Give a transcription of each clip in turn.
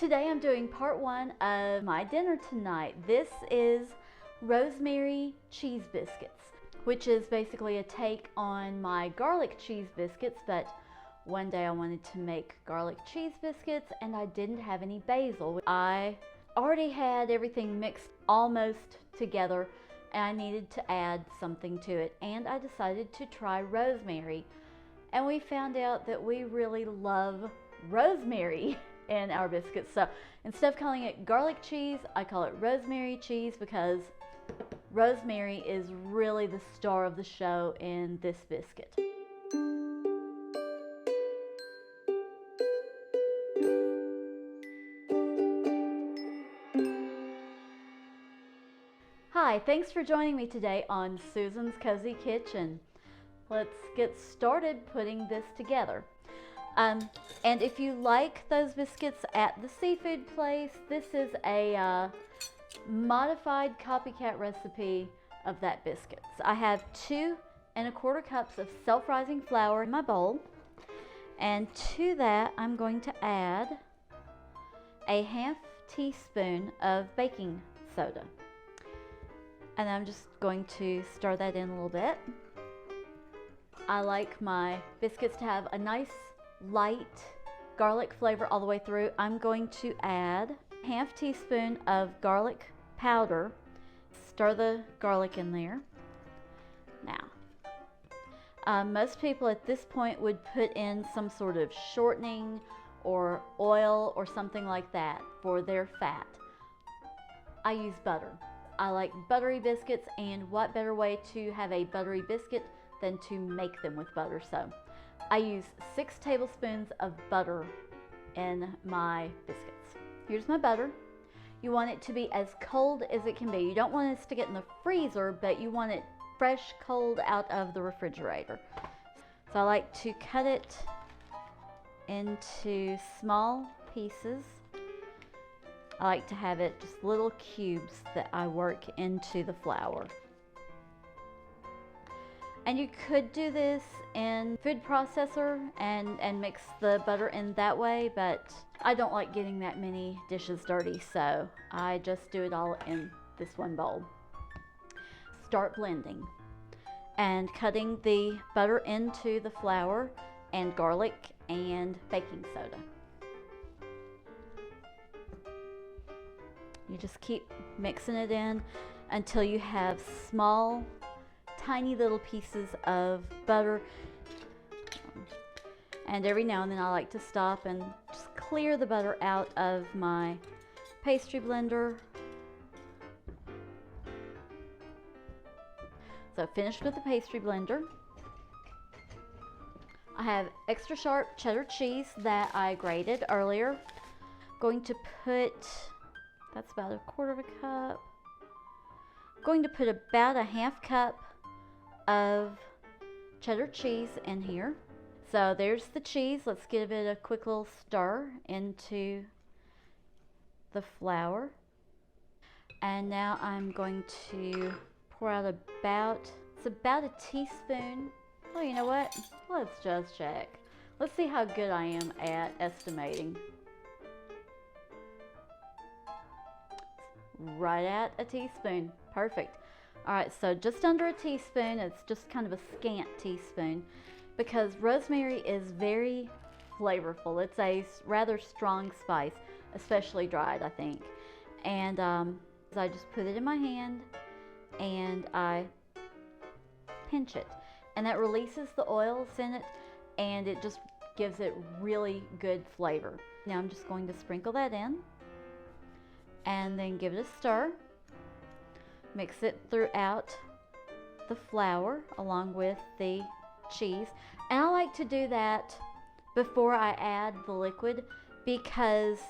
Today I'm doing part one of my dinner tonight. This is Rosemary cheese biscuits, which is basically a take on my garlic cheese biscuits, but one day I wanted to make garlic cheese biscuits and I didn't have any basil. I already had everything mixed almost together and I needed to add something to it, and I decided to try rosemary. And we found out that we really love rosemary in our biscuits. So instead of calling it garlic cheese, I call it rosemary cheese because rosemary is really the star of the show in this biscuit. Hi, thanks for joining me today on Susan's Cozy Kitchen. Let's get started putting this together. And if you like those biscuits at the seafood place, this is a modified copycat recipe of that biscuits. I have 2 1/4 cups of self-rising flour in my bowl, and to that I'm going to add a 1/2 teaspoon of baking soda. And I'm just going to stir that in a little bit. I like my biscuits to have a nice light garlic flavor all the way through. I'm going to add 1/2 teaspoon of garlic powder. Stir the garlic in there. Now, most people at this point would put in some sort of shortening or oil or something like that for their fat. I use butter. I like buttery biscuits, and what better way to have a buttery biscuit than to make them with butter. So I use 6 tablespoons of butter in my biscuits. Here's my butter. You want it to be as cold as it can be. You don't want it to get in the freezer, but you want it fresh, cold out of the refrigerator. So I like to cut it into small pieces. I like to have it just little cubes that I work into the flour. And you could do this in food processor and mix the butter in that way, but I don't like getting that many dishes dirty, so I just do it all in this one bowl. Start blending and cutting the butter into the flour and garlic and baking soda. You just keep mixing it in until you have small, tiny little pieces of butter. And every now and then I like to stop and just clear the butter out of my pastry blender. So finished with the pastry blender. I have extra sharp cheddar cheese that I grated earlier. Going to put, that's about 1/4 cup. I'm going to put about a 1/2 cup of cheddar cheese in here. So there's the cheese. Let's give it a quick little stir into the flour. And now I'm going to pour out it's about a teaspoon. Oh, you know what? Let's just check. Let's see how good I am at estimating. Right at a teaspoon. Perfect. All right, so just under a teaspoon. It's just kind of a scant teaspoon because rosemary is very flavorful. It's a rather strong spice, especially dried, I think. And so I just put it in my hand and I pinch it, and that releases the oils in it, and it just gives it really good flavor. Now I'm just going to sprinkle that in and then give it a stir. Mix it throughout the flour along with the cheese. And I like to do that before I add the liquid because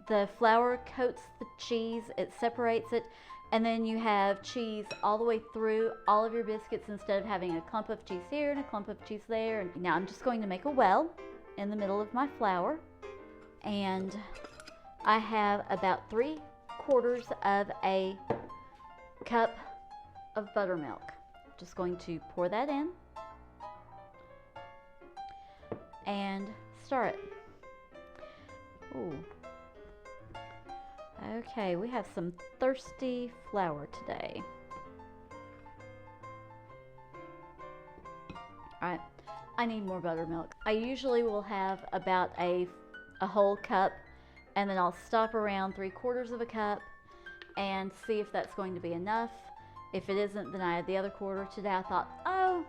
the flour coats the cheese, it separates it, and then you have cheese all the way through all of your biscuits instead of having a clump of cheese here and a clump of cheese there. And now I'm just going to make a well in the middle of my flour, and I have about 3/4 of a cup of buttermilk. Just going to pour that in and stir it. Ooh, Okay, we have some thirsty flour today. Alright, I need more buttermilk. I usually will have about a whole cup, and then I'll stop around 3/4 of a cup and see if that's going to be enough. If it isn't, then I add the other quarter. Today I thought, oh,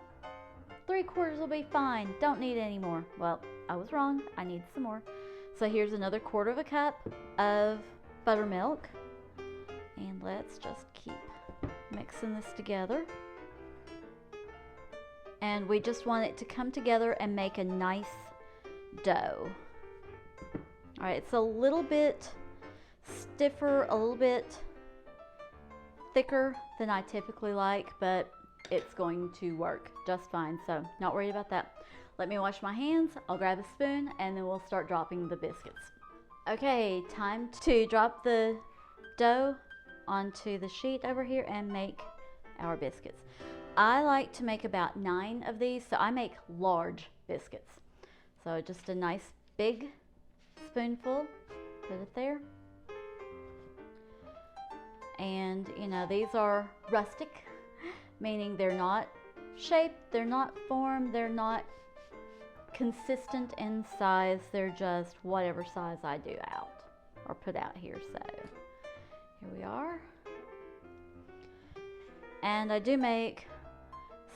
3/4 will be fine, don't need any more. Well, I was wrong, I need some more. So here's another 1/4 of a cup of buttermilk, and let's just keep mixing this together. And we just want it to come together and make a nice dough. All right, it's a little bit stiffer, a little bit thicker than I typically like, but it's going to work just fine, so not worried about that. Let me wash my hands, I'll grab a spoon, and then we'll start dropping the biscuits. Okay, time to drop the dough onto the sheet over here and make our biscuits. I like to make about 9 of these, so I make large biscuits. So just a nice big spoonful, put it there. And you know, these are rustic, meaning they're not shaped, they're not formed, they're not consistent in size, they're just whatever size I do out or put out here. So here we are. And I do make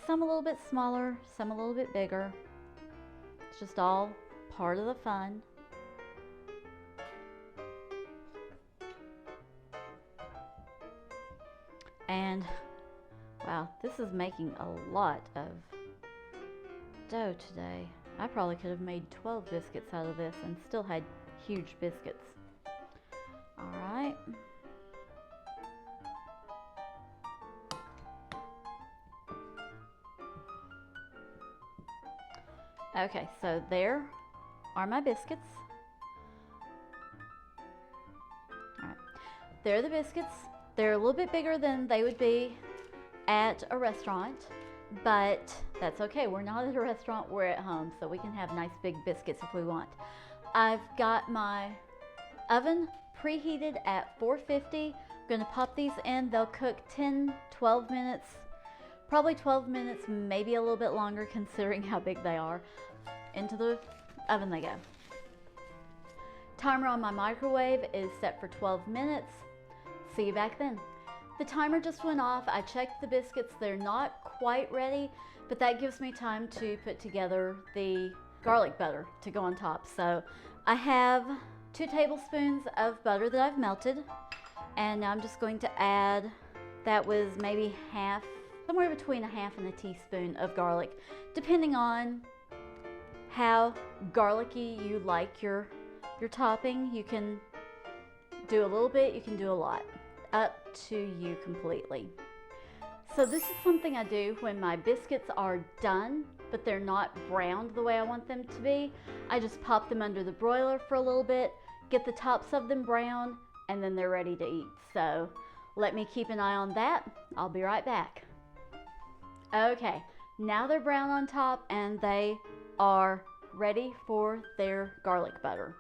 some a little bit smaller, some a little bit bigger. It's just all part of the fun. And wow, this is making a lot of dough today. I probably could have made 12 biscuits out of this and still had huge biscuits. All right. Okay, so there are my biscuits. All right, there are the biscuits. They're a little bit bigger than they would be at a restaurant, but that's okay. We're not at a restaurant, we're at home, so we can have nice big biscuits if we want. I've got my oven preheated at 450. I'm gonna pop these in. They'll cook 10, 12 minutes, probably 12 minutes, maybe a little bit longer considering how big they are. Into the oven they go. Timer on my microwave is set for 12 minutes. See you back then. The timer just went off. I checked the biscuits. They're not quite ready, but that gives me time to put together the garlic butter to go on top. So I have 2 tablespoons of butter that I've melted, and now I'm just going to add, that was maybe half, somewhere between a half and a teaspoon of garlic, depending on how garlicky you like your topping. You can do a little bit, you can do a lot, up to you completely. So this is something I do when my biscuits are done, but they're not browned the way I want them to be. I just pop them under the broiler for a little bit, get the tops of them brown, and then they're ready to eat. So let me keep an eye on that. I'll be right back. Okay, now they're brown on top and they are ready for their garlic butter.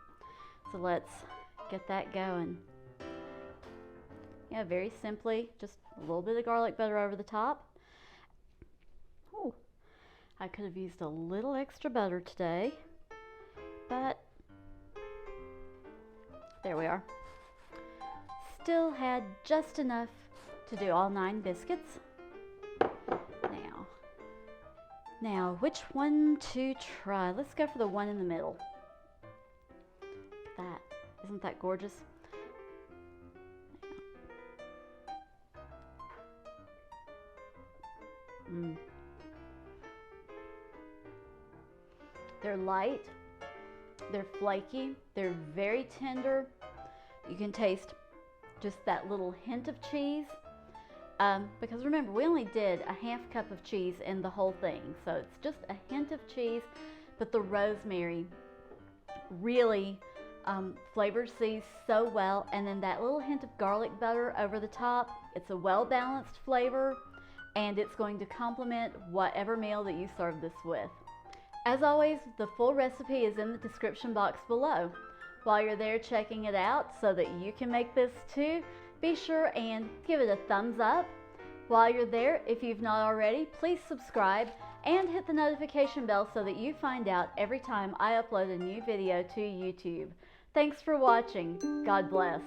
So let's get that going. Yeah, very simply, just a little bit of garlic butter over the top. Oh, I could have used a little extra butter today, but there we are. Still had just enough to do all 9 biscuits. Now, which one to try? Let's go for the one in the middle. That, isn't that gorgeous? They're light, they're flaky, they're very tender. You can taste just that little hint of cheese. Because remember, we only did a half cup of cheese in the whole thing, so it's just a hint of cheese, but the rosemary really flavors these so well, and then that little hint of garlic butter over the top. It's a well-balanced flavor, and it's going to complement whatever meal that you serve this with. As always, the full recipe is in the description box below. While you're there checking it out so that you can make this too, be sure and give it a thumbs up. While you're there, if you've not already, please subscribe and hit the notification bell so that you find out every time I upload a new video to YouTube. Thanks for watching. God bless.